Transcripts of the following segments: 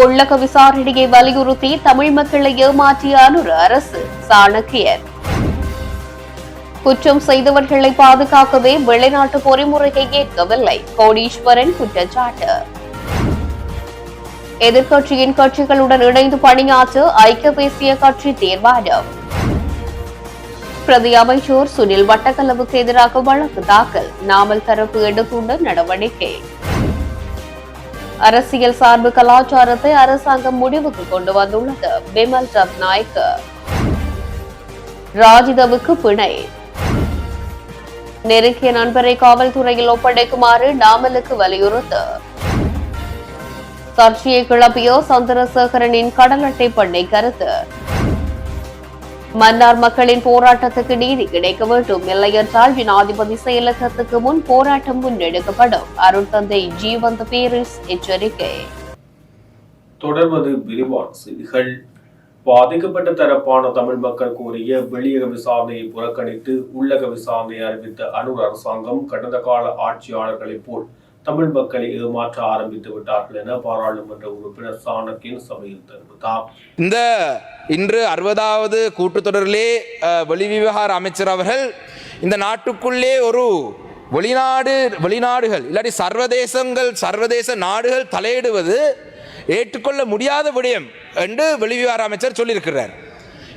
உள்ளக விசாரணையை வலியுறுத்தி தமிழ் மக்களை ஏமாற்றிய அனுர அரசு சாணக்கியர். குற்றம் செய்தவர்களை பாதுகாக்கவே வெளிநாட்டு பொறிமுறையை ஏற்கவில்லை கோடீஸ்வரன் குற்றச்சாட்டு. எதிர்க்கட்சியின் கட்சிகளுடன் இணைந்து பணியாற்ற ஐக்கிய தேசிய கட்சி தீர்மானம். பிரதி அமைச்சர் சுனில் வட்டக்கலவுக்கு எதிராக வழக்கு தாக்கல். நாமல் தரப்பு எடுத்துள்ள நடவடிக்கை. அரசியல் சார்பு கலாச்சாரத்தை அரசாங்கம் முடிவுக்கு கொண்டு வந்துள்ளது பிமல் ரத்நாயக்க. ராஜிதவுக்கு பிணை. நெருங்கிய நண்பரை காவல்துறையில் ஒப்படைக்குமாறு நாமலுக்கு வலியுறுத்து. சர்ச்சையை கிளப்பிய சந்திரசேகரனின் கடல் அட்டை பண்ணை கருத்து. மன்னார் மக்களின் போராட்டத்துக்கு நீதி கிடைக்க வேண்டும், இல்லையென்றால் ஜனாதிபதி செயலகத்துக்கு முன் போராட்டம் முன்னெடுக்கப்படும். அருட்தந்தை ஜீவந்த் பீரிஸ் எச்சரிக்கை. தொடர்வது விரிவான செய்திகள். பாதிக்கப்பட்ட தரப்பான தமிழ் மக்கள் கோரிய வெளியக விசாரணையை புறக்கணித்து உள்ளக விசாரணையை அறிவித்த அனுர் அரசாங்கம் கடந்த கால ஆட்சியாளர்களைப் போல் தமிழ் மக்களை ஏமாற்ற ஆரம்பித்து விட்டார்கள் என பாராளுமன்ற உறுப்பினர் சாணக்கியன் சபையில் தெரிவித்தார். இன்று 60வது கூட்டத்தொடரிலே வெளிவிவகார அமைச்சர் அவர்கள் இந்த நாட்டுக்குள்ளே ஒரு வெளிநாடுகள் இல்லாட்டி சர்வதேச நாடுகள் தலையிடுவது ஏற்றுக்கொள்ள முடியாத விடயம் என்று வெளிவிவகார அமைச்சர் சொல்லியிருக்கிறார்.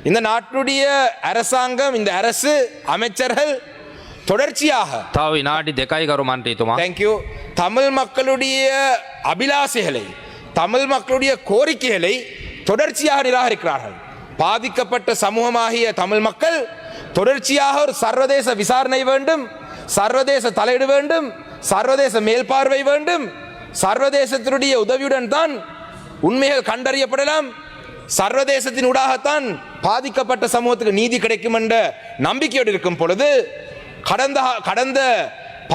இந்த நாட்டுடைய அரசாங்கம், இந்த அரசு, அமைச்சர்கள் தொடர்ச்சியாக தமிழ் மக்களுடைய அபிலாசைகளை, தமிழ் மக்களுடைய கோரிக்கைகளை தொடர்ச்சியாக நிராகரிக்கிறார்கள். பாதிக்கப்பட்ட சமூகமாகிய தமிழ் மக்கள் தொடர்ச்சியாக ஒரு சர்வதேச விசாரணை வேண்டும், சர்வதேச தலையீடு வேண்டும், சர்வதேச மேல்பார்வை வேண்டும், சர்வதேசத்தினுடைய உதவியுடன் தான் உண்மைகள் கண்டறியப்படலாம், சர்வதேசத்தின் ஊடாகத்தான் பாதிக்கப்பட்ட சமூகத்துக்கு நீதி கிடைக்கும் என்ற நம்பிக்கையோடு இருக்கும் பொழுது கடந்த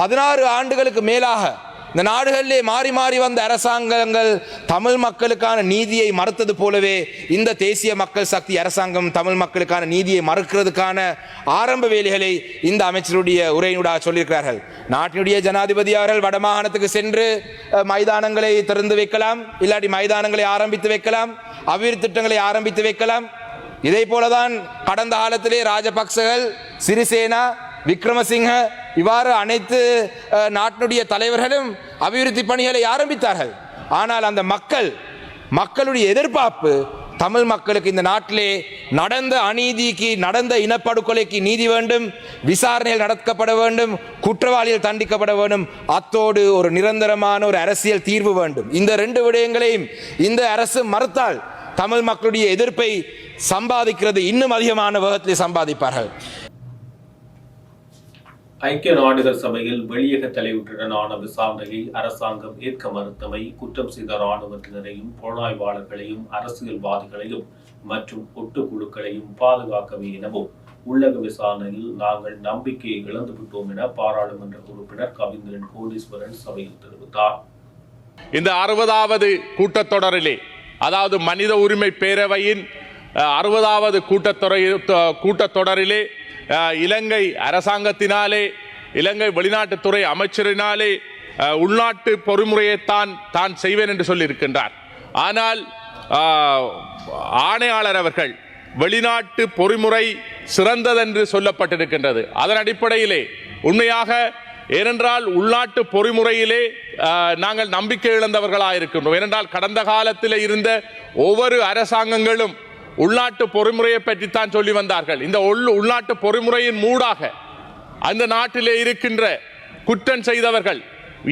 16 ஆண்டுகளுக்கு மேலாக இந்த நாடுகளிலே மாறி மாறி வந்த அரசாங்கங்கள் தமிழ் மக்களுக்கான நீதியை மறுத்தது போலவே இந்த தேசிய மக்கள் சக்தி அரசாங்கம் தமிழ் மக்களுக்கான நீதியை மறுக்கிறதுக்கான ஆரம்ப வேலைகளை இந்த அமைச்சருடைய உரையினூடாக சொல்லியிருக்கிறார்கள். நாட்டினுடைய ஜனாதிபதி அவர்கள் வடமாகாணத்துக்கு சென்று மைதானங்களை திறந்து வைக்கலாம், இல்லாட்டி மைதானங்களை ஆரம்பித்து வைக்கலாம், அபிவிருத்தி திட்டங்களை ஆரம்பித்து வைக்கலாம். இதே போலதான் கடந்த காலத்திலே ராஜபக்சகள், சிறிசேனா, விக்ரமசிங்க இவ்வாறு அனைத்து நாட்டினுடைய தலைவர்களும் அபிவிருத்தி பணிகளை ஆரம்பித்தார்கள். ஆனால் அந்த மக்களுடைய எதிர்பார்ப்பு தமிழ் மக்களுக்கு இந்த நாட்டிலே நடந்த அநீதிக்கு, நடந்த இனப்படுகொலைக்கு நீதி வேண்டும், விசாரணைகள் நடக்கப்பட வேண்டும், குற்றவாளிகள் தண்டிக்கப்பட வேண்டும், அத்தோடு ஒரு நிரந்தரமான ஒரு அரசியல் தீர்வு வேண்டும். இந்த 2 விடயங்களையும் இந்த அரசு மறுத்தால் தமிழ் மக்களுடைய எதிர்ப்பை சம்பாதிக்கிறது இன்னும் அதிகமான வேகத்திலே சம்பாதிப்பார்கள். ஐக்கிய நாடுகள் சபையில் வெளியக தலைவற்றுடனான விசாரணையை அரசாங்கம் ஏற்க மறுத்தமை குற்றம் செய்த இராணுவத்தினரையும் புலனாய்வாளர்களையும் அரசியல்வாதிகளையும் மற்றும் ஒட்டுக்குழுக்களையும் பாதுகாக்கவே எனவும் உள்ளக விசாரணையில் நாங்கள் நம்பிக்கையை இழந்துவிட்டோம் என பாராளுமன்ற உறுப்பினர் கவிந்திரன் கோடீஸ்வரன் சபையில் தெரிவித்தார். இந்த 60வது கூட்டத்தொடரிலே, அதாவது மனித உரிமை பேரவையின் 60வது கூட்டத்தொடரிலே இலங்கை அரசாங்கத்தினாலே, இலங்கை வெளிநாட்டுத்துறை அமைச்சரினாலே உள்நாட்டு பொறிமுறையைத்தான் தான் செய்வேன் என்று சொல்லியிருக்கின்றார். ஆனால் ஆணையாளர் அவர்கள் வெளிநாட்டு பொறிமுறை சிறந்ததென்று சொல்லப்பட்டிருக்கின்றது. அதன் அடிப்படையிலே உண்மையாக ஏனென்றால் உள்நாட்டு பொறிமுறையிலே நாங்கள் நம்பிக்கை இழந்தவர்களாக இருக்கின்றோம். ஏனென்றால் கடந்த காலத்தில் இருந்த ஒவ்வொரு அரசாங்கங்களும் உள்நாட்டு பொறிமுறையை பற்றித்தான் சொல்லி வந்தார்கள். இந்த உள்நாட்டு பொறிமுறையின் மூடாக அந்த நாட்டிலே இருக்கின்ற குற்றம் செய்தவர்கள்,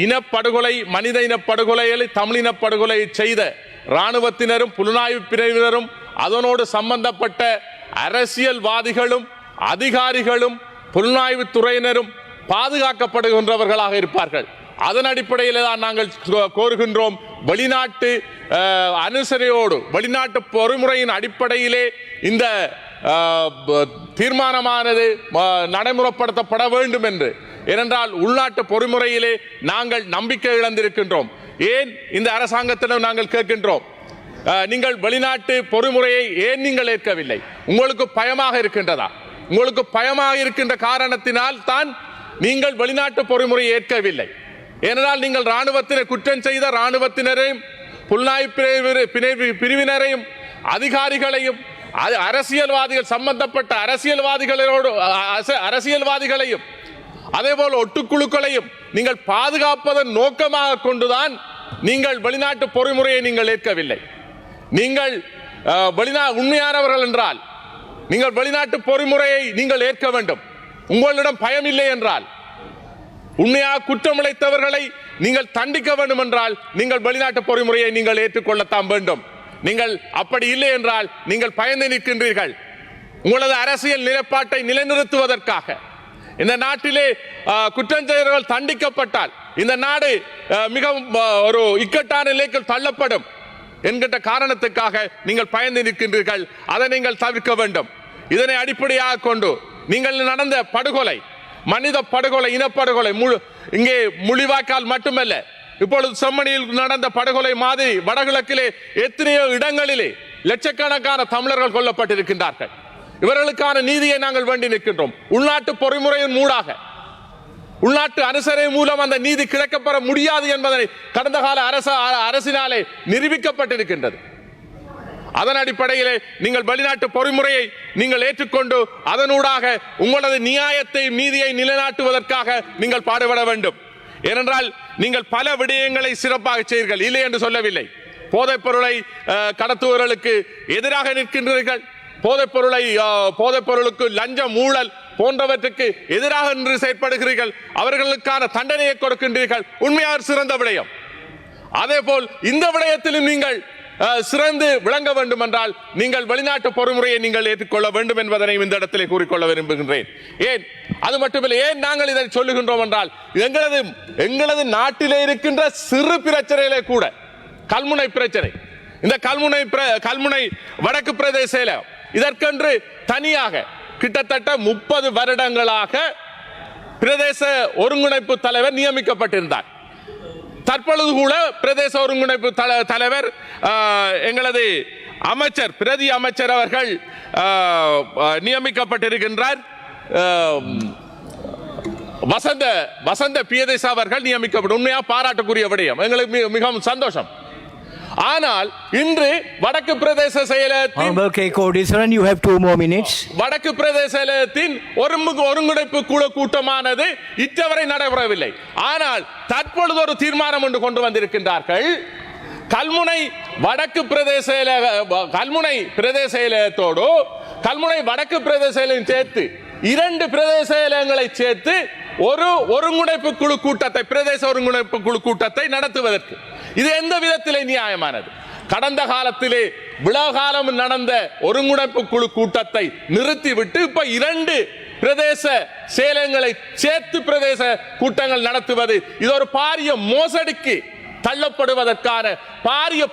இனப்படுகொலை, மனித இனப்படுகொலைகளை, தமிழ் இனப்படுகொலை செய்த இராணுவத்தினரும் புலனாய்வு பிரிவினரும் அதனோடு சம்பந்தப்பட்ட அரசியல்வாதிகளும் அதிகாரிகளும் புலனாய்வு துறையினரும் பாதுகாக்கப்படுகின்றவர்களாக இருப்பார்கள். அதன் அடிப்படையில் தான் நாங்கள் கோருகின்றோம், வெளிநாட்டு அனுசரையோடு வெளிநாட்டு பொறிமுறையின் அடிப்படையிலே இந்த தீர்மானமானது நடைமுறைப்படுத்தப்பட வேண்டும் என்று. ஏனென்றால் உள்நாட்டு பொறிமுறையிலே நாங்கள் நம்பிக்கை இழந்திருக்கின்றோம். ஏன் இந்த அரசாங்கத்திடம் நாங்கள் கேட்கின்றோம், நீங்கள் வெளிநாட்டு பொறிமுறையை ஏன் நீங்கள் ஏற்கவில்லை? உங்களுக்கு பயமாக இருக்கின்றதா? உங்களுக்கு பயமாக இருக்கின்ற காரணத்தினால் தான் நீங்கள் வெளிநாட்டு பொறிமுறையை ஏற்கவில்லை. ஏனென்றால் நீங்கள் இராணுவத்தினர் குற்றம் செய்த இராணுவத்தினரையும் புலனாய்வு பிரிவினரையும் அதிகாரிகளையும் அரசியல்வாதிகள் சம்பந்தப்பட்ட அரசியல்வாதிகளையும் அதேபோல் ஒட்டுக்குழுக்களையும் நீங்கள் பாதுகாப்பதன் நோக்கமாக கொண்டுதான் நீங்கள் வெளிநாட்டு பொறிமுறையை நீங்கள் ஏற்கவில்லை. நீங்கள் உண்மையானவர்கள் என்றால் நீங்கள் வெளிநாட்டு பொறிமுறையை நீங்கள் ஏற்க வேண்டும். உங்களிடம் பயம் இல்லை என்றால், உண்மையாக குற்றமிழைத்தவர்களை நீங்கள் தண்டிக்க வேண்டும் என்றால் நீங்கள் வெளிநாட்டு பொறிமுறையை நீங்கள் ஏற்றுக்கொள்ளத்தான் வேண்டும். நீங்கள் அப்படி இல்லை என்றால் நீங்கள் பயந்து நிற்கின்றீர்கள். உங்களது அரசியல் நிலைப்பாட்டை நிலைநிறுத்துவதற்காக இந்த நாட்டிலே குற்றஞ்செயல்கள் தண்டிக்கப்பட்டால் இந்த நாடு மிகவும் ஒரு இக்கட்டான நிலைக்கு தள்ளப்படும் என்கின்ற காரணத்துக்காக நீங்கள் பயந்து நிற்கின்றீர்கள். அதை நீங்கள் தவிர்க்க வேண்டும். இதனை அடிப்படையாக கொண்டு நீங்கள் நடந்த படுகொலை, மனித படுகொலை, இனப்படுகொலை இங்கே முள்ளிவாய்க்கால் மட்டுமல்ல, இப்பொழுது செம்மணியில் நடந்த படுகொலை மாதிரி வடகிழக்கிலே எத்தனையோ இடங்களிலே லட்சக்கணக்கான தமிழர்கள் கொல்லப்பட்டிருக்கின்றார்கள். இவர்களுக்கான நீதியை நாங்கள் வேண்டி நிற்கின்றோம். உள்நாட்டு பொறிமுறையின் மூடாக, உள்நாட்டு அனுசரணை மூலம் அந்த நீதி கிடைக்கப்பெற முடியாது என்பதை கடந்த கால அரசினாலே நிரூபிக்கப்பட்டிருக்கின்றது. அதன் அடிப்படையிலே நீங்கள் வெளிநாட்டு பொறிமுறையை நீங்கள் ஏற்றுக்கொண்டு அதனூடாக உங்களது நியாயத்தை நீதியை நிலைநாட்டுவதற்காக நீங்கள் பாடுபட வேண்டும். ஏனென்றால் நீங்கள் பல விடயங்களை சிறப்பாக செய்வீர்கள், இல்லை என்று சொல்லவில்லை. போதைப் பொருளை கடத்துவர்களுக்கு எதிராக நிற்கின்றீர்கள். போதைப் பொருளுக்கு லஞ்சம், ஊழல் போன்றவற்றுக்கு எதிராக நின்று செயற்படுகிறீர்கள். அவர்களுக்கான தண்டனையை கொடுக்கின்றீர்கள். உண்மையாக சிறந்த விடயம். அதே போல் இந்த விடயத்திலும் நீங்கள் சிறந்து விளங்க வேண்டும் என்றால் நீங்கள் வெளிநாட்டு பொறிமுறையை நீங்கள் ஏற்றுக்கொள்ள வேண்டும் என்பதனை இந்த இடத்திலே கூறிக்கொள்ள விரும்புகின்றேன். ஏன் அது மட்டுமில்லை, ஏன் நாங்கள் இதை சொல்லுகின்றோம் என்றால் எங்களது நாட்டிலே இருக்கின்ற சிறு பிரச்சனையிலே கூட கல்முனை பிரச்சனை, இந்த கல்முனை வடக்கு பிரதேச இதற்கென்று தனியாக கிட்டத்தட்ட 30 வருடங்களாக பிரதேச ஒருங்கிணைப்பு தலைவர் நியமிக்கப்பட்டிருந்தார். தற்பொழுது கூட பிரதேச ஒருங்கிணைப்பு தலைவர் எங்களது அமைச்சர் பிரதி அமைச்சர் அவர்கள் நியமிக்கப்பட்டிருக்கின்றார். வசந்த பியதேச அவர்கள் நியமிக்கப்பட்ட உண்மையா பாராட்டுக்குரிய விடயம், எங்களுக்கு மிகவும் சந்தோஷம். ஆனால் இன்று வடக்கு பிரதேச செயலகத்தின் you have 2 more minutes. வடக்கு பிரதேச செயலகத்தின் ஒருங்கிணைப்பு குழு கூட்டமானது இற்றவரை நடைபெறவில்லை. ஆனால் தற்பொழுது ஒரு தீர்மானம் ஒன்று கொண்டு வந்திருக்கின்றார்கள். கல்முனை வடக்கு பிரதேச செயலகத்தோடு கல்முனை வடக்கு பிரதேச செயலகம் சேர்த்து 2 பிரதேச செயலகங்களை சேர்த்து ஒரு ஒருங்கிணைப்பு குழு கூட்டத்தை, பிரதேச ஒருங்கிணைப்பு குழு கூட்டத்தை நடத்துவதற்கு இது எந்த விதத்திலே நியாயமானது? கடந்த காலத்திலே விழாகாலம் நடந்த ஒருங்கிணைப்பு குழு கூட்டத்தை நிறுத்திவிட்டு இப்ப 2 பிரதேச செயலகங்களை சேர்த்து பிரதேச கூட்டங்கள் நடத்துவது இது ஒரு பாரிய மோசடிக்கு தள்ளப்படுவதற்கான பாரிய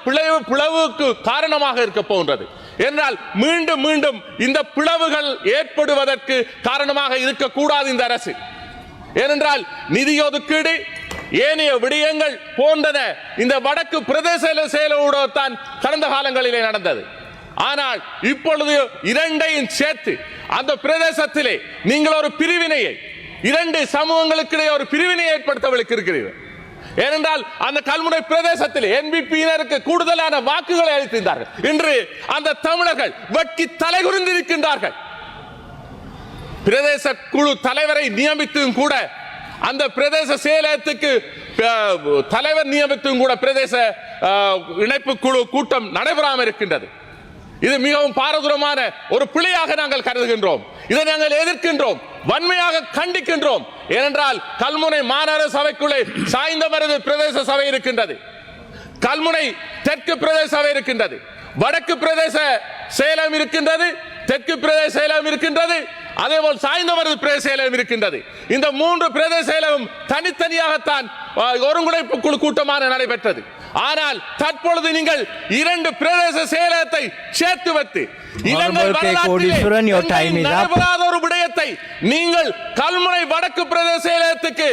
பிளவுக்கு காரணமாக இருக்க போன்றது. என்றால் மீண்டும் மீண்டும் இந்த பிளவுகள் ஏற்படுவதற்கு காரணமாக இருக்கக்கூடாது இந்த அரசு. ஏனென்றால் நிதி ஒதுக்கீடு, ஏனைய விடயங்கள் போன்றன இந்த வடக்கு பிரதேச செயலோடு கடந்த காலங்களிலே நடந்தது. ஆனால் இப்பொழுது 2ஐயும் சேர்த்து அந்த பிரதேசத்திலே நீங்கள் ஒரு பிரிவினையை, 2 சமூகங்களுக்கிடையே ஒரு பிரிவினையை ஏற்படுத்த இருக்கிறீர்கள். ஏனென்றால் அந்த கல்முனை பிரதேசத்தில் என்பிபியினருக்கு கூடுதலான வாக்குகளை அளித்திருந்தார்கள். இன்று அந்த தமிழர்கள் வெட்கி தலைகுனிந்திருக்கின்றார்கள். பிரதேச குழு தலைவரை நியமித்தும் கூட, அந்த பிரதேச செயலகத்துக்கு தலைவர் நியமித்தும் கூட பிரதேச இணைப்பு குழு கூட்டம் நடைபெறாமல் இருக்கின்றது. இது மிகவும் பாரதூரமான ஒரு பிழையாக நாங்கள் கருதுகின்றோம். இதை நாங்கள் எதிர்க்கின்றோம், வன்மையாக கண்டிக்கின்றோம். ஏனென்றால் கல்முனை மாநகர சபைக்குள்ளே சாய்ந்தமருது பிரதேச சபை இருக்கின்றது, கல்முனை தெற்கு பிரதேச சபை இருக்கின்றது, வடக்கு பிரதேச செயலகம் இருக்கின்றது, தெற்கு பிரதேச செயலகம் இருக்கின்றது, அதேபோல் சாய்ந்தமருது பிரதேச செயலகம் இருக்கின்றது. இந்த 3 பிரதேச செயலகம் தனித்தனியாகத்தான் ஒருங்கிணைப்பு குழு கூட்டமாக நடைபெற்றது. ஆனால் தற்பொழுது நீங்கள் 2 பிரதேச செயலகத்தை சேர்த்து வைத்து இலங்கை நடைபெறாத ஒரு விடயத்தை நீங்கள் கல்முனை வடக்கு பிரதேச செயலகத்துக்கு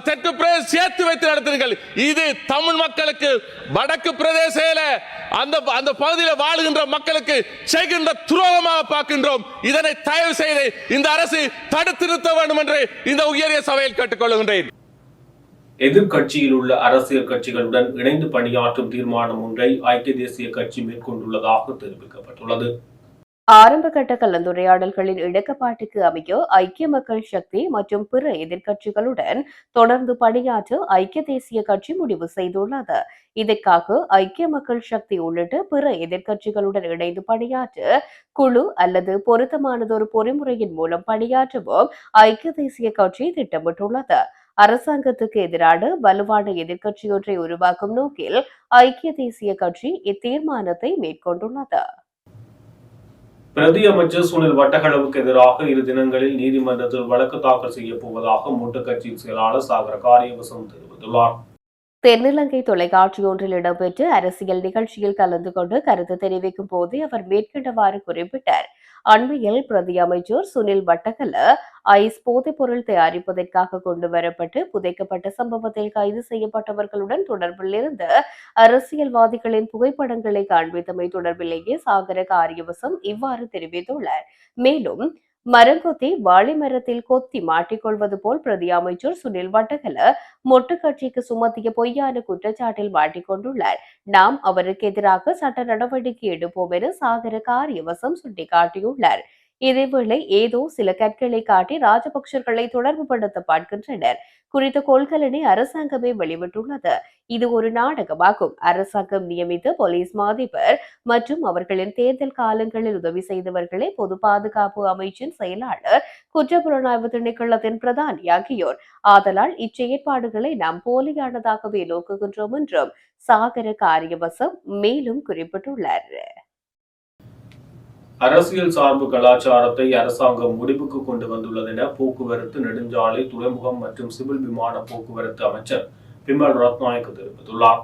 தெற்கு பிரதேச சேர்த்து வைத்து நடத்துங்கள். இது தமிழ் மக்களுக்கு வடக்கு பிரதேச அந்த பகுதியில் வாழுகின்ற மக்களுக்கு செய்கின்ற துரோகமாக பார்க்கின்றோம். இதனை தயவு செய்து இந்த அரசு தடுத்து நிறுத்த வேண்டும் என்று இந்த உயரிய சபையில் கேட்டுக்கொள்கின்றேன். எதிர்க்கட்சியில் உள்ள அரசியல் கட்சிகளுடன் இணைந்து பணியாற்றும் தீர்மானம் ஒன்றை ஐக்கிய தேசிய கட்சி மேற்கொண்டுள்ளதாக தெரிவிக்கப்பட்டுள்ளது. ஆரம்பகட்ட கலந்துரையாடல்களின் இணக்கப்பாட்டுக்கு அமைய ஐக்கிய மக்கள் சக்தி மற்றும் பிற எதிர்க்கட்சிகளுடன் தொடர்ந்து பணியாற்ற ஐக்கிய தேசிய கட்சி முடிவு செய்துள்ளது. இதற்காக ஐக்கிய மக்கள் சக்தி உள்ளிட்ட பிற எதிர்க்கட்சிகளுடன் இணைந்து பணியாற்ற குழு அல்லது பொருத்தமானதொரு பொறிமுறையின் மூலம் பணியாற்றவும் ஐக்கிய தேசிய கட்சி திட்டமிட்டுள்ளது. அரசாங்கத்துக்கு எதிரான வலுவான எதிர்க்கட்சியொன்றை உருவாக்கும் நோக்கில் ஐக்கிய தேசிய கட்சி இத்தீர்மானத்தை மேற்கொண்டுள்ளது. பிரதி அமைச்சர் சுனில் வட்டகளவுக்கு எதிராக இரு தினங்களில் நீதிமன்றத்தில் வழக்கு தாக்கல் செய்யப் போவதாக மூத்த கட்சியின் செயலாளர் சாகர காரியவசம் தெரிவித்துள்ளார். தென்னிலங்கை தொலைக்காட்சி ஒன்றில் இடம்பெற்ற அரசியல் நிகழ்ச்சியில் கலந்து கொண்டு கருத்து தெரிவிக்கும் போதே அவர் மேற்கண்டவாறு குறிப்பிட்டார். அண்மையில் பிரதி அமைச்சர் சுனில் வட்டகல ஐஸ் போதைப் பொருள் தயாரிப்பதற்காக கொண்டு வரப்பட்டு புதைக்கப்பட்ட சம்பவத்தில் கைது செய்யப்பட்டவர்களுடன் தொடர்பில் இருந்த அரசியல்வாதிகளின் புகைப்படங்களை காண்பித்தமை தொடர்பிலேயே சாகர காரியவசம் இவ்வாறு தெரிவித்துள்ளார். மேலும் மரங்கொத்தி வாழை மரத்தில் கொத்தி மாட்டிக்கொள்வது போல் பிரதி அமைச்சர் சுனில் வட்டகல மொட்டு கட்சிக்கு சுமத்திய பொய்யான குற்றச்சாட்டில் மாட்டிக்கொண்டுள்ளார். நாம் அவருக்கு எதிராக சட்ட நடவடிக்கை எடுப்போம் என சாகர காரியவசம் சுட்டிக்காட்டியுள்ளார். இதேவேளை ஏதோ சில கற்களை காட்டி ராஜபக்சர்களை தொடர்பு படுத்த பார்க்கின்றனர். குறித்த கொள்கலனை அரசாங்கமே வெளிவிட்டுள்ளது. இது ஒரு நாடகமாகும். அரசாங்கம் நியமித்த போலீஸ் மாதிபர் மற்றும் அவர்களின் தேர்தல் காலங்களில் உதவி செய்தவர்களே பொது பாதுகாப்பு அமைச்சின் செயலாளர், குற்றப்புலனாய்வு திணைக்களத்தின் பிரதானி ஆகியோர். ஆதலால் இச்செயற்பாடுகளை நாம் போலியானதாகவே நோக்குகின்றோம் என்றும் சாகர காரியவசம் மேலும் குறிப்பிட்டுள்ளார். அரசியல் சார்பு கலாச்சாரத்தை அரசாங்கம் முடிவுக்கு கொண்டு வந்துள்ளது என போக்குவரத்து, நெடுஞ்சாலை, துறைமுகம் மற்றும் சிவில் விமான போக்குவரத்து அமைச்சர் பிமல் ரத்நாயக்க தெரிவித்துள்ளார்.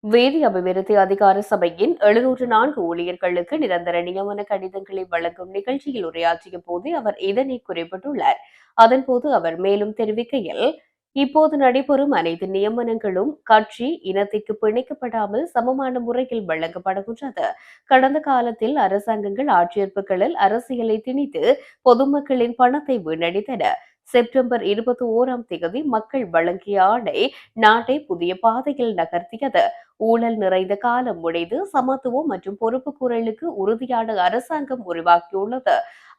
வேதி அபிவிருத்தி அதிகார சபையின் 704 ஊழியர்களுக்கு நிரந்தர நியமன கடிதங்களை வழங்கும் நிகழ்ச்சியில் உரையாற்றிய போது அவர் இதனை குறிப்பிட்டுள்ளார். அதன்போது அவர் மேலும் தெரிவிக்கையில், இப்போது நடைபெறும் அனைத்து நியமனங்களும் கட்சி இனத்திற்கு பிணைக்கப்படாமல் சமமான முறையில் வழங்கப்படுகின்றது. கடந்த காலத்தில் அரசாங்கங்கள் ஆட்சேர்ப்புகளில் அரசியலை திணித்து பொதுமக்களின் பணத்தை வீணடித்தன. செப்டம்பர் 21 மக்கள் வழங்கிய ஆணை நாட்டை புதிய பாதையில் நகர்த்தியது. ஊழல் நிறைந்த காலம் முடிந்து சமத்துவம் மற்றும் பொறுப்புக்கூறலுக்கு உறுதியான அரசாங்கம் உருவாக்கியுள்ளது.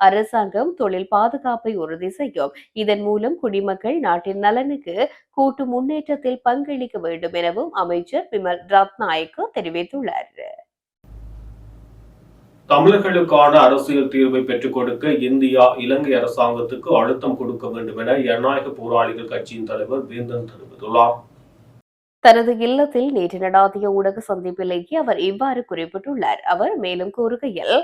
அரசாங்கம் தொழில் பாதுகாப்பை உறுதி செய்யும். இதன் மூலம் குடிமக்கள் நாட்டின் நலனுக்கு கூட்டு முன்னேற்றத்தில் பங்களிக்க வேண்டும் எனவும் அமைச்சர் பிமல் ரத்நாயக்க தெரிவித்துள்ளார். தமிழர்களுக்கான அரசியல் தீர்வை பெற்றுக் கொடுக்க இந்தியா இலங்கை அரசாங்கத்துக்கு அழுத்தம் கொடுக்க வேண்டும் என ஜனநாயக போராளிகள் கட்சியின் தலைவர் வேந்தன் தெரிவித்துள்ளார். தனது இல்லத்தில் நேற்று நடாத்திய ஊடக சந்திப்பிலேயே அவர் இவ்வாறு குறிப்பிட்டுள்ளார். அவர் மேலும் கூறுகையில்,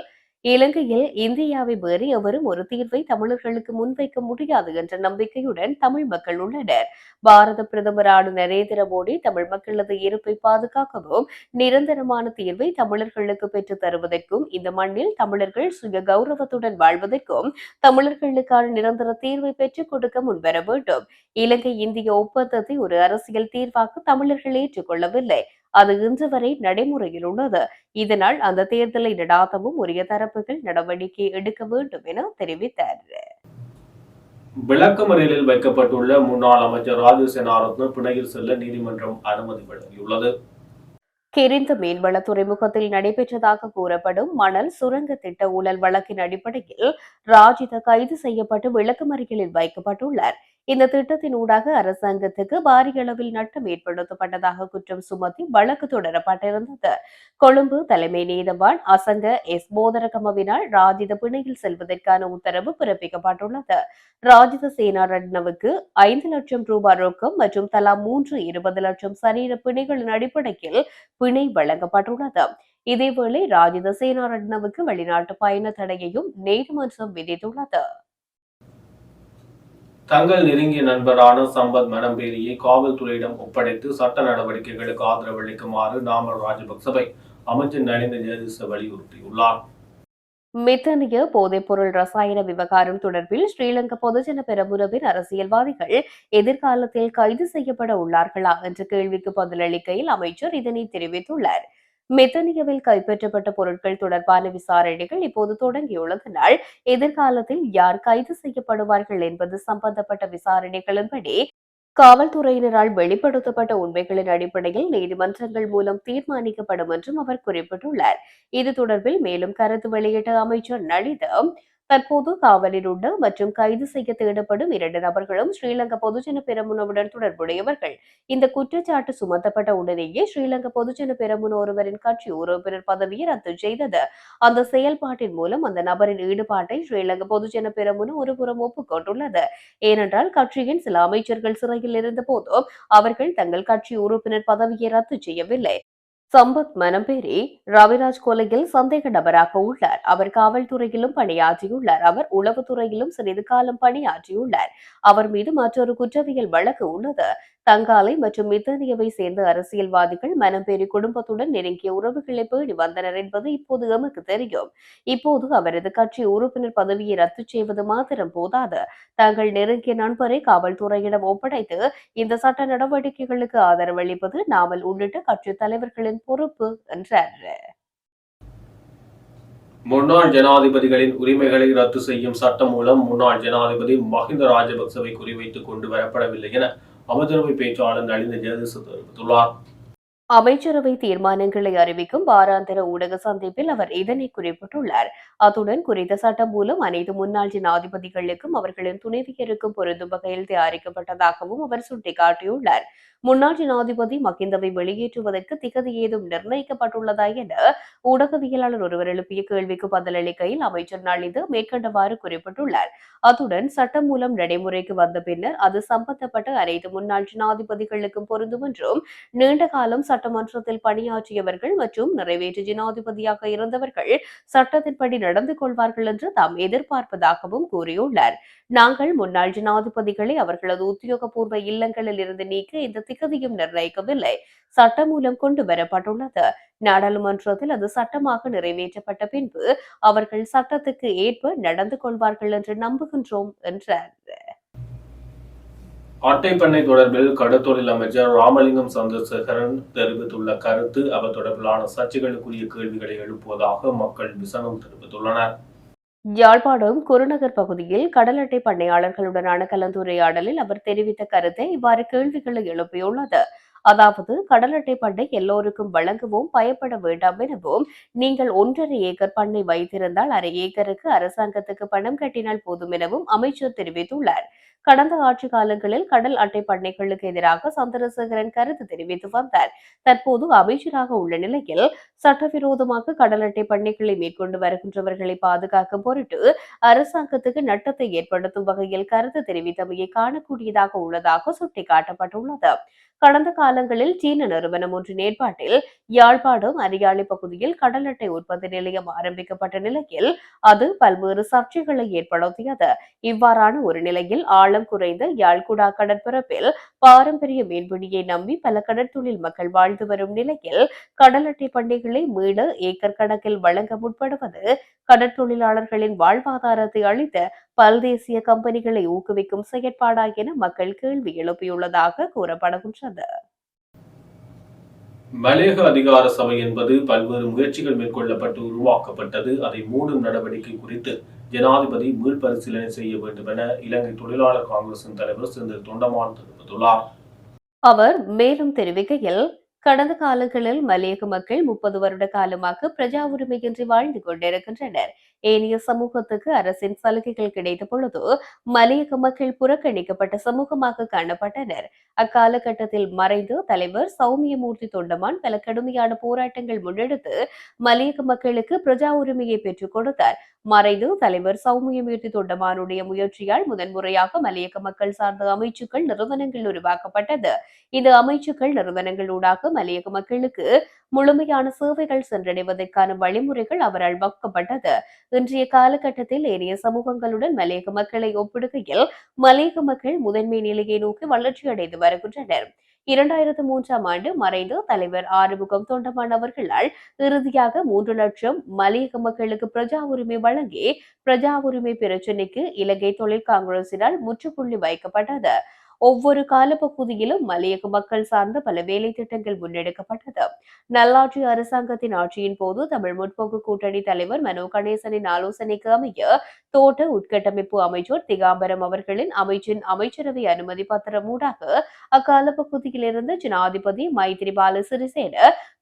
இலங்கையில் இந்தியாவை மீறி எவரும் ஒரு தீர்வை தமிழர்களுக்கு முன்வைக்க முடியாது என்ற நம்பிக்கையுடன் தமிழ் மக்கள் உள்ளனர். பாரத பிரதமரான நரேந்திர மோடி தமிழ் மக்களது இருப்பை பாதுகாக்கவும் நிரந்தரமான தீர்வை தமிழர்களுக்கு பெற்றுத் தருவதற்கும் இந்த மண்ணில் தமிழர்கள் சுய கௌரவத்துடன் வாழ்வதற்கும் தமிழர்களுக்கான நிரந்தர தீர்வை பெற்றுக் கொடுக்க முன்வர வேண்டும். இலங்கை இந்திய ஒப்பந்தத்தை ஒரு அரசியல் தீர்வாக தமிழர்கள் ஏற்றுக்கொள்ளவில்லை. அது இன்று வரை நடைமுறையில் உள்ளது. இதனால் அந்த தேர்தலை நடாத்தவும் உரிய தரப்புகள் நடவடிக்கை எடுக்க வேண்டும் என தெரிவித்தார். விளக்கமறியலில் வைக்கப்பட்டுள்ள முன்னாள் அமைச்சர் ராஜ சேனாரத்ன பிணையில் செல்ல நீதிமன்றம் அனுமதி வழங்கியுள்ளது. கெரிந்த மீன்வள துறைமுகத்தில் நடைபெற்றதாக கூறப்படும் மணல் சுரங்க திட்ட ஊழல் வழக்கின் அடிப்படையில் ராஜித கைது செய்யப்பட்டு விளக்கமறியலில் வைக்கப்பட்டுள்ளார். இந்த திட்டத்தின் ஊடாக அரசாங்கத்துக்கு பாரிய அளவில் நட்டம் ஏற்படுத்தப்பட்டதாக குற்றம் சுமத்தி வழக்கு தொடரப்பட்டிருந்தது. கொழும்பு தலைமை நீதவான் அசங்க எஸ் போதரகமவினால் ராஜித பிணையில் செல்வதற்கான உத்தரவு பிறப்பிக்கப்பட்டுள்ளது. ராஜித சேனாரட்னவுக்கு 5 லட்சம் ரூபாய் ரொக்கம் மற்றும் தலா 20 லட்சம் சரீர பிணைகளின் அடிப்படையில் பிணை வழங்கப்பட்டுள்ளது. இதேவேளை ராஜித சேனாரட்னவுக்கு வெளிநாட்டு பயண தடையையும் நீதிமன்றம் விதித்துள்ளது. தங்கள் நெருங்கிய நண்பரான சம்பத் மனம்பேரியை காவல்துறையிடம் ஒப்படைத்து சட்ட நடவடிக்கைகளுக்கு ஆதரவு அளிக்குமாறு நாமல் ராஜபக்சவை அமைச்சர் நலிந்த ஜெயதிச வலியுறுத்தியுள்ளார். மித்தனிய போதைப்பொருள் ரசாயன விவகாரம் தொடர்பில் ஸ்ரீலங்கா பொதுஜன பெரமுனவின் அரசியல்வாதிகள் எதிர்காலத்தில் கைது செய்யப்பட உள்ளார்களா என்ற கேள்விக்கு பதிலளிக்கையில் அமைச்சர் இதனை தெரிவித்துள்ளார். மெத்தனியாவில் கைப்பற்றப்பட்ட பொருட்கள் தொடர்பான விசாரணைகள் இப்போது தொடங்கியுள்ளதனால் எதிர்காலத்தில் யார் கைது செய்யப்படுவார்கள் என்பது சம்பந்தப்பட்ட விசாரணைகளின்படி காவல்துறையினரால் வெளிப்படுத்தப்பட்ட உண்மைகளின் அடிப்படையில் நீதிமன்றங்கள் மூலம் தீர்மானிக்கப்படும் என்றும் அவர் குறிப்பிட்டுள்ளார். இது தொடர்பில் மேலும் கருத்து வெளியிட்ட அமைச்சர் நளித, தற்போது காவலில் உள்ள மற்றும் கைது செய்ய தேடப்படும் 2 நபர்களும் ஸ்ரீலங்கா பொதுஜன பெரமுனவுடன் தொடர்புடையவர்கள். இந்த குற்றச்சாட்டு சுமத்தப்பட்ட உடனேயே ஸ்ரீலங்கா பொதுஜன பெரமுன ஒருவரின் கட்சி உறுப்பினர் பதவியை ரத்து செய்தது. அந்த செயல்பாட்டின் மூலம் அந்த நபரின் ஈடுபாட்டை ஸ்ரீலங்கா பொதுஜன பெரமுன ஒருபுறம் ஒப்புக்கொண்டுள்ளது. ஏனென்றால் கட்சியின் சில அமைச்சர்கள் சிறையில் இருந்தபோதும் அவர்கள் தங்கள் கட்சி உறுப்பினர் பதவியை ரத்து செய்யவில்லை. சம்பத் மனம்பேரி ரவிராஜ் கொலையில் சந்தேக நபராக உள்ளார். அவர் காவல்துறையிலும் பணியாற்றியுள்ளார். அவர் உளவுத்துறையிலும் சிறிது காலம் பணியாற்றியுள்ளார். அவர் மீது மற்றொரு குற்றவியல் வழக்கு உள்ளது. தங்காலை மற்றும் மித்தனியவை சேர்ந்த அரசியல்வாதிகள் மனம்பேரி குடும்பத்துடன் நெருங்கிய உறவுகளை பேணி வந்தனர் என்பது இப்போது எமக்கு தெரியும். இப்போது அவரது கட்சி உறுப்பினர் பதவியை ரத்து செய்வது மாத்திரம் போதாது. தங்கள் நெருங்கிய நண்பரை காவல்துறையிடம் ஒப்படைத்து இந்த சட்ட நடவடிக்கைகளுக்கு ஆதரவளிப்பது நாமல் உள்ளிட்ட கட்சித் தலைவர்களின் பொறுப்பு என்றார். முன்னாள் ஜனாதிபதிகளின் உரிமைகளை ரத்து செய்யும் சட்டம் மூலம் முன்னாள் ஜனாதிபதி மஹிந்த ராஜபக்சவை குறிவைத்து கொண்டு வரப்படவில்லை என அமைச்சரவை பேச்சாளர் நளிந்த ஜெயதிச தெரிவித்துள்ளார். அமைச்சரவை தீர்மானங்களை அறிவிக்கும் வாராந்திர ஊடக சந்திப்பில் அவர் இதனை குறிப்பிட்டுள்ளார். அத்துடன் குறித்த சட்டம் மூலம் அனைத்து முன்னாள் ஜனாதிபதிகளுக்கும் அவர்களின் துணைவியருக்கும் பொருந்தும் வகையில் தயாரிக்கப்பட்டதாகவும் அவர் சுட்டிக்காட்டியுள்ளார். முன்னாள் ஜனாதிபதி மகிந்தவை வெளியேற்றுவதற்கு திகதி ஏதும் நிர்ணயிக்கப்பட்டுள்ளதா என ஊடகவியலாளர் ஒருவர் எழுப்பிய கேள்விக்கு பதிலளிக்கையில் அமைச்சர் நளிந்து மேற்கண்டவாறு குறிப்பிட்டுள்ளார். அத்துடன் சட்டம் மூலம் நடைமுறைக்கு வந்த பின்னர் அது சம்பந்தப்பட்ட அனைத்து முன்னாள் ஜனாதிபதிகளுக்கும் பொருந்தும் என்றும் நீண்ட காலம் சட்டமன்றத்தில் பணியாற்றியவர்கள் மற்றும் நிறைவேற்று ஜனாதிபதியாக இருந்தவர்கள் சட்டத்தின்படி நடந்து கொள்வார்கள் என்று தாம் எதிர்பார்ப்பதாகவும் கூறியுள்ளார். நாங்கள் முன்னாள் ஜனாதிபதிகளை அவர்களது உத்தியோகபூர்வ இல்லங்களில் இருந்து நீக்க இந்த திகதியும் நிர்ணயிக்கவில்லை. சட்டம் மூலம் கொண்டு வரப்பட்டுள்ளது. நாடாளுமன்றத்தில் அது சட்டமாக நிறைவேற்றப்பட்ட பின்பு அவர்கள் சட்டத்துக்கு ஏற்ப நடந்து கொள்வார்கள் என்று நம்புகின்றோம் என்றார். அட்டைப்பண்ணை தொடர்பில் கடற்தொழில் அமைச்சர் ராமலிங்கம் சந்திரசேகரன் தெரிவித்துள்ள கருத்து அவர் தொடர்பிலான சர்ச்சைகளுக்குரிய கேள்விகளை எழுப்புவதாக மக்கள் விசனம் தெரிவித்துள்ளனர். யாழ்ப்பாணம் குருநகர் பகுதியில் கடல் அட்டை பண்ணையாளர்களுடனான கலந்துரையாடலில் அவர் தெரிவித்த கருத்தை இவ்வாறு கேள்விகளை எழுப்பியுள்ளது. அதாவது கடல் அட்டை பண்ணை எல்லோருக்கும் வழங்குவோம், பயப்பட வேண்டாம் எனவும், நீங்கள் 1.5 ஏக்கர் பண்ணை வைத்திருந்தால் அரை ஏக்கருக்கு அரசாங்கத்துக்கு பணம் கட்டினால் போதும் எனவும் அமைச்சர் தெரிவித்துள்ளார். கடந்த ஆட்சி காலங்களில் கடல் அட்டை பண்ணைகளுக்கு எதிராக சந்திரசேகரன் கருத்து தெரிவித்து வந்தார். தற்போது அமைச்சராக உள்ள நிலையில் சட்டவிரோதமாக கடல் அட்டை பண்ணைகளை மேற்கொண்டு வருகின்றவர்களை பாதுகாக்கும் பொருட்டு அரசாங்கத்துக்கு நட்டத்தை ஏற்படுத்தும் வகையில் கருத்து தெரிவித்தமையை காணக்கூடியதாக உள்ளதாக சுட்டிக்காட்டப்பட்டுள்ளது. கடந்த காலங்களில் சீன நிறுவனம் ஒன்றின் ஏற்பாட்டில் யாழ்ப்பாணம் அரியாலை பகுதியில் கடல் அட்டை உற்பத்தி நிலையம் ஆரம்பிக்கப்பட்ட நிலையில் அது பல்வேறு சர்ச்சைகளை ஏற்படுத்தியது. இவ்வாறான ஒரு நிலையில் ஆழம் குறைந்த யாழ்குடா கடற்பரப்பில் பாரம்பரிய மீன்பிடியை நம்பி பல கடற்தொழில் மக்கள் வாழ்ந்து வரும் நிலையில் கடல் அட்டை பண்ணைகளை மீள ஏக்கர் கணக்கில் வழங்க முற்படுவது கடற்தொழிலாளர்களின் வாழ்வாதாரத்தை அளித்த பல்தேசிய கம்பெனிகளை ஊக்குவிக்கும் செயற்பாடா என மக்கள் கேள்வி எழுப்பியுள்ளதாக கூறப்படுகின்றது. மலேக அதிகார சபை என்பது பல்வேறு முயற்சிகள் மேற்கொள்ளப்பட்டு உருவாக்கப்பட்டது. அதை மூடும் நடவடிக்கை குறித்து ஜனாதிபதி மீள்பரிசீலனை செய்ய வேண்டும் என இலங்கை தொழிலாளர் காங்கிரசின் தலைவர் செந்தில் தொண்டமான் தெரிவித்துள்ளார். அவர் மேலும் தெரிவிக்கையில், கடந்த காலங்களில் மலையக மக்கள் 30 வருட காலமாக பிரஜா உரிமையின்றி வாழ்ந்து கொண்டிருக்கின்றனர். ஏனைய சமூகத்துக்கு அரசின் சலுகைகள் கிடைத்த பொழுது மலையக மக்கள் புறக்கணிக்கப்பட்ட சமூகமாக காணப்பட்டனர். அக்காலகட்டத்தில் மறைந்து தலைவர் சௌமியமூர்த்தி தொண்டமான் பல கடுமையான போராட்டங்கள் முன்னெடுத்து மலையக மக்களுக்கு பிரஜா உரிமையை பெற்றுக் கொடுத்தார். மறைந்து தலைவர் சௌமியமூர்த்தி தொண்டமானுடைய முயற்சியால் முதன்முறையாக மலையக மக்கள் சார்ந்த அமைச்சுக்கள் நிறுவனங்கள் உருவாக்கப்பட்டது. இந்த அமைச்சுக்கள் நிறுவனங்கள் ஊடாக மலையக மக்களுக்கு முழுமையான சேவைகள் சென்றடைவதற்கான வழிமுறைகள் அவரால் வகுக்கப்பட்டது. இன்றைய காலகட்டத்தில் ஏனைய சமூகங்களுடன் மலையக மக்களை ஒப்பிடுகையில் மலையக மக்கள் முதன்மை நிலையை நோக்கி வளர்ச்சியடைந்து வருகின்றனர். 2003ஆம் ஆண்டு மறைந்த தலைவர் ஆறுமுகம் தொண்டமான் அவர்களால் இறுதியாக 3 லட்சம் மலையக மக்களுக்கு பிரஜா உரிமை வழங்கி பிரஜா உரிமை பிரச்சினைக்கு இலங்கை தொழில் காங்கிரசினால் முற்றுப்புள்ளி வைக்கப்பட்டது. ஒவ்வொரு காலப்பகுதியிலும் மலையக மக்கள் சார்ந்த பல வேலை திட்டங்கள் முன்னெடுக்கப்பட்டது. நல்லாட்சி அரசாங்கத்தின் ஆட்சியின் போது தமிழ் முற்போக்கு கூட்டணி தலைவர் மனோ கணேசனின் ஆலோசனைக்கு அமைய தோட்ட உட்கட்டமைப்பு அமைச்சர் திகாம்பரம் அவர்களின் அமைச்சின் அமைச்சரவை அனுமதி பத்திரம் ஊடாக அக்கால பகுதியிலிருந்து ஜனாதிபதி மைத்திரிபால சிறிசேன,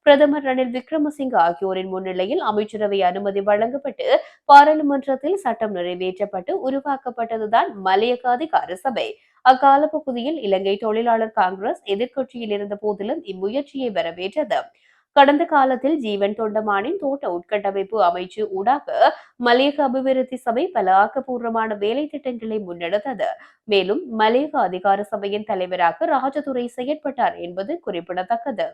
பிரதமர் ரணில் விக்ரமசிங்க ஆகியோரின் முன்னிலையில் அமைச்சரவை அனுமதி வழங்கப்பட்டு பாராளுமன்றத்தில் சட்டம் நிறைவேற்றப்பட்டு உருவாக்கப்பட்டதுதான் மலையக அதிகார சபை. அக்கால பகுதியில் இலங்கை தொழிலாளர் காங்கிரஸ் எதிர்க்கட்சியில் இருந்த போதிலும் இம்முயற்சியை வரவேற்றது. கடந்த காலத்தில் ஜீவன் தொண்டமானின் தோட்ட உட்கட்டமைப்பு அமைச்சு ஊடாக மலையக அபிவிருத்தி சபை பல ஆக்கப்பூர்வமான வேலை திட்டங்களை முன்னெடுத்தது. மேலும் மலையக அதிகார சபையின் தலைவராக ராஜதுரை செயற்பட்டார் என்பது குறிப்பிடத்தக்கது.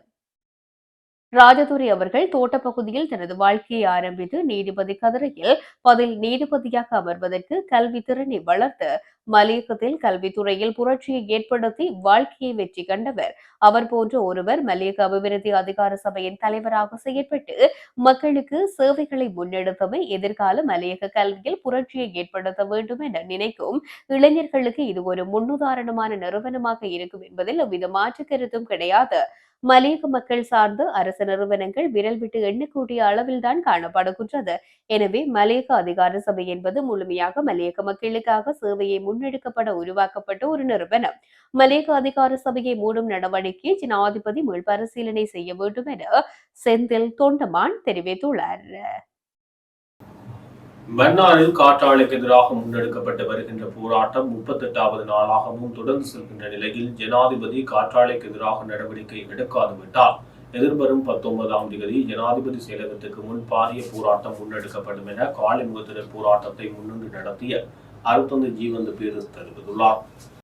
ராஜதுரை அவர்கள் தோட்டப்பகுதியில் தனது வாழ்க்கையை ஆரம்பித்து நீதிபதி கதிரையில் பதில் நீதிபதியாக அமர்வதற்கு கல்வி திறனை வளர்த்து மலையகத்தில் கல்வித்துறையில் புரட்சியை ஏற்படுத்தி வாழ்க்கையை வெற்றி கண்டவர். அவர் போன்ற ஒருவர் மலையக அபிவிருத்தி அதிகார சபையின் தலைவராக செயற்பட்டு மக்களுக்கு சேவைகளை முன்னெடுத்தவை எதிர்கால மலையக கல்வியில் புரட்சியை ஏற்படுத்த வேண்டும் என நினைக்கும் இளைஞர்களுக்கு இது ஒரு முன்னுதாரணமான நிறுவனமாக இருக்கும் என்பதில் எவ்வித மாற்று கருத்தும் கிடையாது. மலையக மக்கள் சார்ந்த அரசு நிறுவனங்கள் விரல் விட்டு எண்ணக்கூடிய அளவில்தான் காணப்படுகின்றது. எனவே மலையக அதிகார சபை என்பது முழுமையாக மலையக மக்களுக்காக சேவையை முன்னெடுக்கப்பட உருவாக்கப்பட்ட ஒரு நிறுவனம். மலையக அதிகார சபையை மூடும் நடவடிக்கை ஜனாதிபதி மீள்பரிசீலனை செய்ய வேண்டும் என செந்தில் தொண்டமான் தெரிவித்துள்ளார். மன்னாரில் காற்றாலைக்கு எதிராக முன்னெடுக்கப்பட்டு வருகின்ற போராட்டம் 38வது நாளாகவும் தொடர்ந்து செல்கின்ற நிலையில் ஜனாதிபதி காற்றாலைக்கு எதிராக நடவடிக்கை எடுக்காது விட்டால் எதிர்வரும் 19ஆம் தேதி ஜனாதிபதி செயலகத்துக்கு முன் பாரிய போராட்டம் முன்னெடுக்கப்படும் என காலிமுகத்தினர் போராட்டத்தை முன்னின்று நடத்திய அருத்தந்தை ஜீவந்த பேரரசு தெரிவித்துள்ளார்.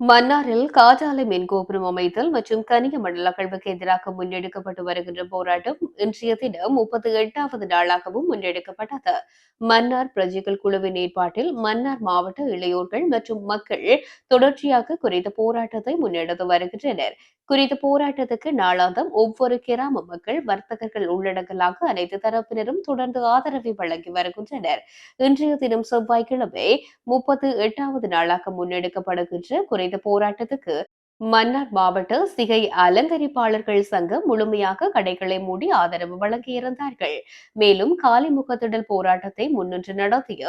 மன்னாரில் காற்றாலை மின்கோபுரம் அமைத்தல் மற்றும் கனிய மண்டல அகழ்வுக்கு எதிராக முன்னெடுக்கப்பட்டு வருகின்ற போராட்டம் இன்றைய தினம் 38வது நாளாகவும் முன்னெடுக்கப்பட்டது. மன்னார் பிரஜைகள் குழுவின் ஏற்பாட்டில் மன்னார் மாவட்ட இளையோர்கள் மற்றும் மக்கள் தொடர்ச்சியாக குறித்த போராட்டத்தை முன்னெடுத்து வருகின்றனர். குறித்த போராட்டத்துக்கு நாளாந்தம் ஒவ்வொரு கிராம மக்கள், வர்த்தகர்கள் உள்ளடங்கலாக அனைத்து தரப்பினரும் தொடர்ந்து ஆதரவை வழங்கி வருகின்றனர். இன்றைய தினம் செவ்வாய்க்கிழமை 38வது நாளாக முன்னெடுக்கப்படுகின்ற குறித்த போராட்டத்துக்கு மன்னார் மாவட்ட சிகை அலங்கரிப்பாளர்கள் சங்கம் முழுமையாக கடைகளை மூடி ஆதரவு வழங்கியிருந்தார்கள். மேலும் காலி முகத்திடல் போராட்டத்தை முன்னின்று நடத்திய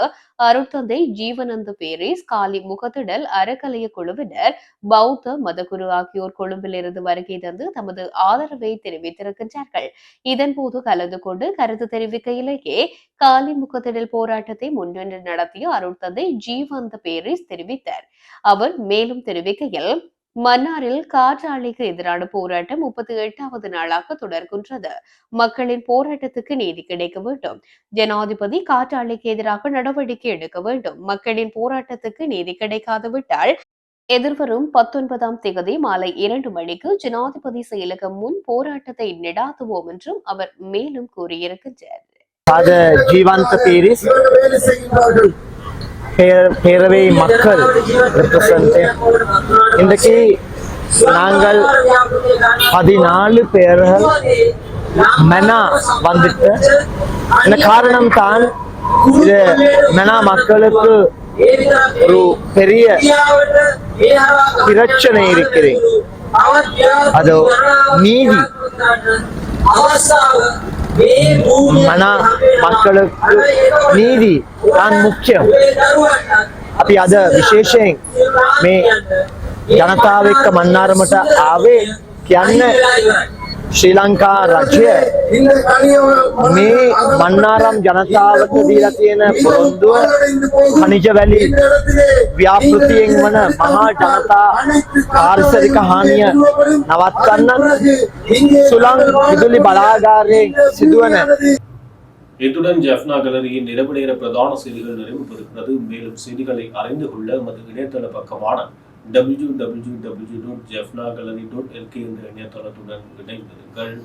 அருட்தந்தை ஜீவனந்த பேரிஸ், காலி முகத்திடல் அறக்கலைய குழுவினர், பௌத்த மதகுரு ஆகியோர் கொழும்பிலிருந்து வருகை தந்து தமது ஆதரவை தெரிவித்திருக்கின்றார்கள். இதன்போது கலந்து கொண்டு கருத்து தெரிவிக்கையிலேயே காலி முகத்திடல் போராட்டத்தை முன்னின்று நடத்திய அருட்தந்தை ஜீவந்த பேரிஸ் தெரிவித்தார். அவர் மேலும் தெரிவிக்கையில், மன்னாரில் காற்றாலைக்கு எதிரான போராட்டம் 38வது நாளாக தொடர்கின்றது. மக்களின் போராட்டத்துக்கு நீதி கிடைக்க வேண்டும். ஜனாதிபதி காற்றாலைக்கு எதிராக நடவடிக்கை எடுக்க வேண்டும். மக்களின் போராட்டத்துக்கு நீதி கிடைக்காது விட்டால் எதிர்வரும் 19ஆம் தேதி மாலை 2 மணிக்கு ஜனாதிபதி செயலகம் முன் போராட்டத்தை நடாத்துவோம் என்றும் அவர் மேலும் கூறியிருக்கின்றார். பேரவை மக்கள் இன்றைக்கு நாங்கள் 14 பேர்கள் மெனா வந்துட்டு இந்த காரணம் தான் இது மெனா மக்களுக்கு ஒரு பெரிய பிரச்சனை இருக்கிறது. அது நீதி. மனா மக்களுக்கு நீதி தான் முக்கியம். අපි අද විශේෂයෙන් මේ ජනතාව එක්ක මන්නාරමට ආවේ කියන්නේ ශ්‍රී ලංකා රජය මේ මන්නාරම් ජනතාවට දීලා තියෙන පොරොන්දුව खनिज වැලි ව්‍යාපෘතියෙන් වන මහා ජනතා පාරිසරික හානිය නවත්වන්න සුළං විදුලි බලාගාරයෙන් සිදුවන. இத்துடன் ஜெஃப்னா கேலரியின் இரவு நேர பிரதான செய்திகள் நிறைவு பெறுகிறது. மேலும் செய்திகளை அறிந்து கொள்ள நமது இணையதள பக்கமான www.jeffnagallery.lk என்ற இணையதளத்துடன் இணைந்திருங்கள்.